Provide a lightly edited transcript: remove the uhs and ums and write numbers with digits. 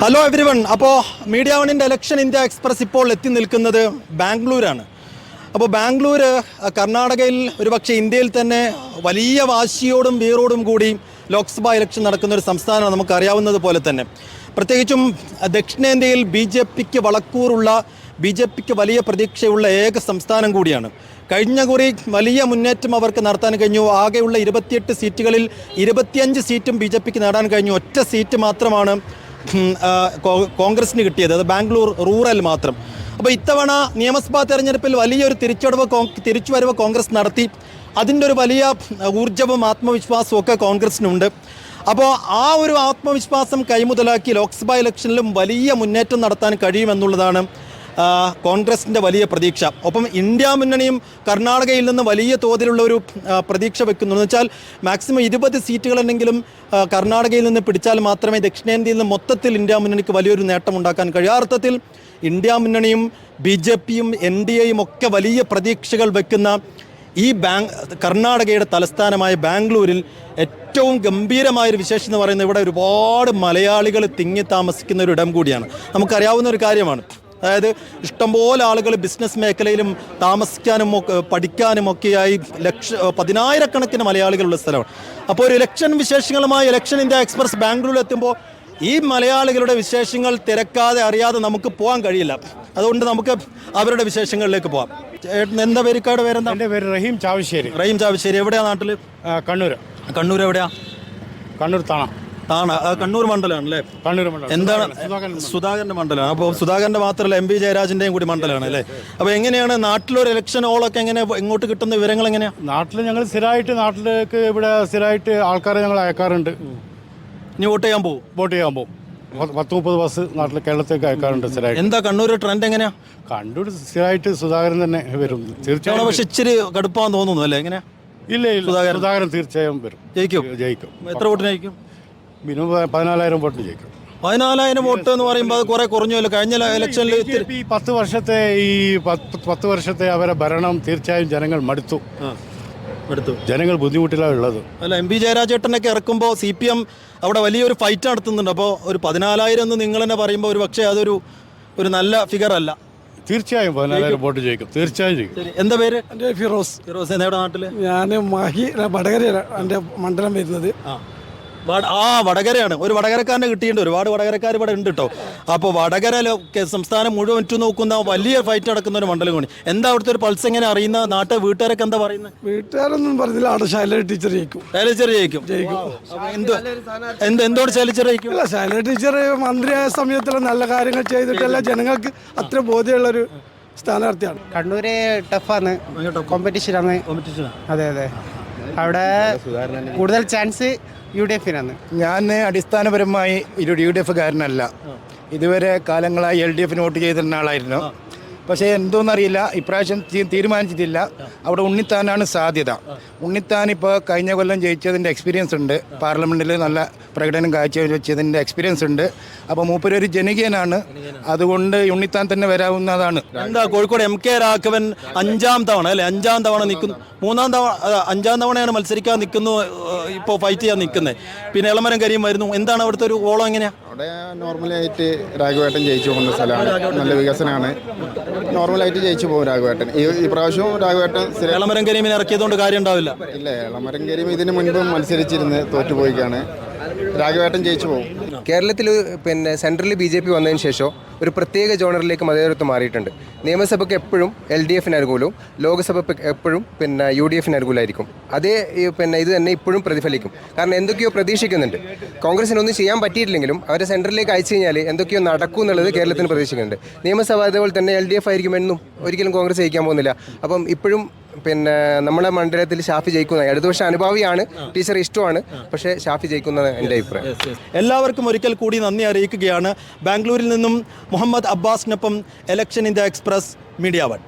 Hello every one. അപ്പോൾ media വണ്ണിൻ്റെ election India express ഇപ്പോൾ എത്തി നിൽക്കുന്നത് ബാംഗ്ലൂരാണ്. അപ്പോൾ ബാംഗ്ലൂർ കർണാടകയിൽ ഒരുപക്ഷെ ഇന്ത്യയിൽ തന്നെ വലിയ വാശിയോടും വീറോടും കൂടി ലോക്സഭാ ഇലക്ഷൻ നടക്കുന്ന ഒരു സംസ്ഥാനമാണ്, നമുക്കറിയാവുന്നത് പോലെ തന്നെ. പ്രത്യേകിച്ചും ദക്ഷിണേന്ത്യയിൽ BJPക്ക് വളക്കൂറുള്ള, BJPക്ക് വലിയ പ്രതീക്ഷയുള്ള ഏക സംസ്ഥാനം കൂടിയാണ്. കഴിഞ്ഞ കുറി വലിയ മുന്നേറ്റം അവർക്ക് നടത്താൻ കഴിഞ്ഞു. ആകെയുള്ള 28 സീറ്റുകളിൽ 25 സീറ്റും BJPക്ക് നേടാൻ കഴിഞ്ഞു. ഒറ്റ സീറ്റ് മാത്രമാണ് കോൺഗ്രസിന് കിട്ടിയത്, അത് ബാംഗ്ലൂർ റൂറൽ മാത്രം. അപ്പോൾ ഇത്തവണ നിയമസഭാ തെരഞ്ഞെടുപ്പിൽ വലിയൊരു തിരിച്ചുവരവ് കോൺഗ്രസ് നടത്തി. അതിൻ്റെ ഒരു വലിയ ഊർജ്ജവും ആത്മവിശ്വാസവും ഒക്കെ കോൺഗ്രസിനുണ്ട്. അപ്പോൾ ആ ഒരു ആത്മവിശ്വാസം കൈമുതലാക്കി ലോക്സഭാ ഇലക്ഷനിലും വലിയ മുന്നേറ്റം നടത്താൻ കഴിയുമെന്നുള്ളതാണ് കോൺഗ്രസിൻ്റെ വലിയ പ്രതീക്ഷ. ഒപ്പം ഇന്ത്യ മുന്നണിയും കർണാടകയിൽ നിന്ന് വലിയ തോതിലുള്ള ഒരു പ്രതീക്ഷ വെക്കുന്നു. എന്ന് വെച്ചാൽ മാക്സിമം 20 സീറ്റുകളെങ്കിലും കർണാടകയിൽ നിന്ന് പിടിച്ചാൽ മാത്രമേ ദക്ഷിണേന്ത്യയിൽ നിന്ന് മൊത്തത്തിൽ ഇന്ത്യ മുന്നണിക്ക് വലിയൊരു നേട്ടം ഉണ്ടാക്കാൻ കഴിയും. ആ അർത്ഥത്തിൽ ഇന്ത്യ മുന്നണിയും BJPയും NDAയും ഒക്കെ വലിയ പ്രതീക്ഷകൾ വെക്കുന്ന ഈ കർണാടകയുടെ തലസ്ഥാനമായ ബാംഗ്ലൂരിൽ ഏറ്റവും ഗംഭീരമായൊരു വിശേഷം എന്ന് പറയുന്നത് ഇവിടെ ഒരുപാട് മലയാളികൾ തിങ്ങി താമസിക്കുന്ന ഒരു ഇടം കൂടിയാണ്. നമുക്കറിയാവുന്ന ഒരു കാര്യമാണ്. അതായത് ഇഷ്ടംപോലെ ആളുകൾ ബിസിനസ് മേഖലയിലും താമസിക്കാനും പഠിക്കാനും ഒക്കെയായി പതിനായിരക്കണക്കിന് മലയാളികളുള്ള സ്ഥലമാണ്. അപ്പോൾ ഒരു ഇലക്ഷൻ വിശേഷങ്ങളുമായി ഇലക്ഷൻ ഇന്ത്യ എക്സ്പ്രസ് ബാംഗ്ലൂരിൽ എത്തുമ്പോൾ ഈ മലയാളികളുടെ വിശേഷങ്ങൾ തിരക്കാതെ അറിയാതെ നമുക്ക് പോകാൻ കഴിയില്ല. അതുകൊണ്ട് നമുക്ക് അവരുടെ വിശേഷങ്ങളിലേക്ക് പോകാം. എന്താ പേരിക്കാട് പേരെന്താ? എൻ്റെ പേര് റഹീം ചാവശ്ശേരി. റഹീം ചാവശ്ശേരി. എവിടെയാണ് നാട്ടിൽ? കണ്ണൂർ. കണ്ണൂർ എവിടെയാ? കണ്ണൂർ കണ്ണൂർ മണ്ഡലമാണല്ലേ? കണ്ണൂർ മണ്ഡലം. എന്താണ്? സുധാകരൻ്റെ മണ്ഡലമാണ്. അപ്പോൾ സുധാകരൻ്റെ മാത്രമല്ല MB ജയരാജൻ്റെയും കൂടി മണ്ഡലമാണ് അല്ലേ? അപ്പോൾ എങ്ങനെയാണ് നാട്ടിലൊരു ഇലക്ഷൻ ഓളൊക്കെ എങ്ങനെ ഇങ്ങോട്ട് കിട്ടുന്ന വിവരങ്ങൾ എങ്ങനെയാണ്? നാട്ടിൽ ഞങ്ങൾ നാട്ടിലേക്ക് ഇവിടെ സ്ഥിരമായിട്ട് ആൾക്കാരെ ഞങ്ങൾ അയക്കാറുണ്ട്. ഇനി വോട്ട് ചെയ്യാൻ പോകും? 10-30 ബസ് നാട്ടിൽ കേരളത്തേക്ക് അയക്കാറുണ്ട് സ്ഥിരമായിട്ട്. എന്താ കണ്ണൂർ ട്രെൻഡ് എങ്ങനെയാ? കണ്ണൂർ സ്ഥിരമായിട്ട് സുധാകരൻ തന്നെ വരും തീർച്ചയായും. പക്ഷെ ഇച്ചിരി കടുപ്പാന്ന് തോന്നുന്നു അല്ലേ? എങ്ങനെയാ? ഇല്ല, സുധാകരൻ തീർച്ചയായും വരും. ജയിക്കും. എത്ര വോട്ടിന് ജയിക്കും? മിനിമം 14,000 വോട്ടിന് ജയിക്കും. 14,000 വോട്ട് എന്ന് പറയുമ്പോൾ അത് കുറെ കുറഞ്ഞല്ലോ. കഴിഞ്ഞ ഇലക്ഷനിൽ 10 വർഷത്തെ അവരെ ഭരണം തീർച്ചയായും ജനങ്ങൾ മടുത്തു. ജനങ്ങൾ ബുദ്ധിമുട്ടിലാണ് ഉള്ളത്. അല്ല, MB ജയരാജേട്ടനൊക്കെ ഇറക്കുമ്പോൾ CPM അവിടെ വലിയൊരു ഫൈറ്റ് നടത്തുന്നുണ്ട്. അപ്പോൾ ഒരു 14,000 എന്ന് നിങ്ങൾ തന്നെ പറയുമ്പോൾ ഒരു പക്ഷേ അതൊരു നല്ല ഫിഗർ അല്ല. തീർച്ചയായും 14,000 വോട്ട് ജയിക്കും. തീർച്ചയായും ജയിക്കും. എന്താ പേര്? എൻ്റെ ഫിറോസ്. എവിടെ നാട്ടിൽ? ഞാൻ മാഹി വടകരയാണ് എൻ്റെ മണ്ഡലം വരുന്നത്. വടകരയാണ്. ഒരു വടകരക്കാരനെ കിട്ടിയിട്ടുണ്ട്. ഒരുപാട് വടകരക്കാർ ഇവിടെ ഉണ്ട് കേട്ടോ. അപ്പോൾ വടകര സംസ്ഥാനം മുഴുവൻ നോക്കുന്ന വലിയ ഫൈറ്റ് നടക്കുന്ന ഒരു മണ്ഡലം കൂടി. എന്താ അവിടുത്തെ ഒരു പൾസ് എങ്ങനെ അറിയുന്ന? വീട്ടുകാരൊക്കെ എന്താ പറയുന്നത്? വീട്ടുകാരൊന്നും പറഞ്ഞില്ല. അവിടെ ശൈല ടീച്ചർ ജയിക്കും. എന്തുകൊണ്ട് ശൈല ടീച്ചർ ജയിക്കും? അല്ല, ശൈല ടീച്ചർ മന്ത്രിയായ സമയത്തുള്ള നല്ല കാര്യങ്ങൾ ചെയ്തിട്ടല്ല ജനങ്ങൾക്ക് അത്ര ബോധ്യമുള്ളൊരു സ്ഥാനാർത്ഥിയാണ്. കണ്ണൂര് ടഫാണ്, കോമ്പറ്റീഷനാണ്. അതെ, അവിടെ കൂടുതൽ ചാൻസ് UDF-നാണ്. ഞാൻ അടിസ്ഥാനപരമായി UDF കാരനല്ല. ഇതുവരെ കാലങ്ങളായി LDF-ന് വോട്ട് ചെയ്തിരുന്ന ആളായിരുന്നു. പക്ഷേ എന്തോന്നറിയില്ല, ഇപ്രാവശ്യം തീരുമാനിച്ചിട്ടില്ല. അവിടെ ഉണ്ണിത്താനാണ് സാധ്യത. ഉണ്ണിത്താൻ ഇപ്പോൾ കഴിഞ്ഞ കൊല്ലം ജയിച്ചതിൻ്റെ എക്സ്പീരിയൻസ് ഉണ്ട്. പാർലമെൻറ്റിൽ നല്ല പ്രകടനം കാഴ്ചവെച്ചതിൻ്റെ എക്സ്പീരിയൻസ് ഉണ്ട്. അപ്പോൾ മൂപ്പരൊരു ജനകീയനാണ്. അതുകൊണ്ട് ഉണ്ണിത്താൻ തന്നെ വരാവുന്നതാണ്. എന്താ കോഴിക്കോട് MK രാഘവൻ 5ാം തവണ അല്ലേ? 5ാം തവണ നിൽക്കുന്നു. 5ാം തവണയാണ് മത്സരിക്കാൻ നിൽക്കുന്നു, ഇപ്പോൾ ഫൈറ്റ് ചെയ്യാൻ നിൽക്കുന്നത്. പിന്നെ എളമരം കരിയും വരുന്നു. എന്താണ് അവിടുത്തെ ഒരു ഓളം എങ്ങനെയാണ്? അവിടെ നോർമലായിട്ട് രാഘവേട്ടൻ ജയിച്ചു പോകുന്ന സ്ഥലമാണ്. നല്ല വികസനമാണ്. നോർമലായിട്ട് ജയിച്ചു പോകും രാഘവേട്ടൻ. ഈ പ്രാവശ്യവും രാഘവേട്ടൻ. എളമരം കരീമിനെ ഇറക്കിയതുകൊണ്ട് കാര്യം ഉണ്ടാവില്ല. ഇല്ല, എളമരം കരീം ഇതിന് മുൻപും മത്സരിച്ചിരുന്ന് തോറ്റുപോയിക്കാണ്. രാഘവേട്ടൻ ജയിച്ചു പോകും. കേരളത്തിൽ സെൻട്രലിൽ BJP വന്നതിന് ശേഷം ഒരു പ്രത്യേക ജോണറിലേക്ക് മതേതരത്വം മാറിയിട്ടുണ്ട്. നിയമസഭയ്ക്ക് എപ്പോഴും LDF-ന് അനുകൂലവും ലോക്സഭ എപ്പോഴും UDF-ന് അനുകൂലമായിരിക്കും. അതേ ഇത് തന്നെ ഇപ്പോഴും പ്രതിഫലിക്കും. കാരണം എന്തൊക്കെയോ പ്രതീക്ഷിക്കുന്നുണ്ട്. കോൺഗ്രസിനൊന്നും ചെയ്യാൻ പറ്റിയിട്ടില്ലെങ്കിലും അവരെ സെൻട്രലിലേക്ക് അയച്ചു കഴിഞ്ഞാൽ എന്തൊക്കെയോ നടക്കും എന്നുള്ളത് കേരളത്തിന് പ്രതീക്ഷിക്കുന്നുണ്ട്. നിയമസഭ അതേപോലെ തന്നെ LDF ആയിരിക്കും എന്നും ഒരിക്കലും കോൺഗ്രസ് ജയിക്കാൻ പോകുന്നില്ല. അപ്പം ഇപ്പോഴും നമ്മുടെ മണ്ഡലത്തിൽ ഷാഫി ജയിക്കുന്ന ഇടതുപക്ഷ അനുഭാവിയാണ്. ടീച്ചർ ഇഷ്ടമാണ്. പക്ഷേ ഷാഫി ജയിക്കുന്നതാണ് എൻ്റെ അഭിപ്രായം. എല്ലാവർക്കും ഒരിക്കൽ കൂടി നന്ദി അറിയിക്കുകയാണ്. ബാംഗ്ലൂരിൽ നിന്നും മുഹമ്മദ് അബ്ബാസിനൊപ്പം election India Express, Media one.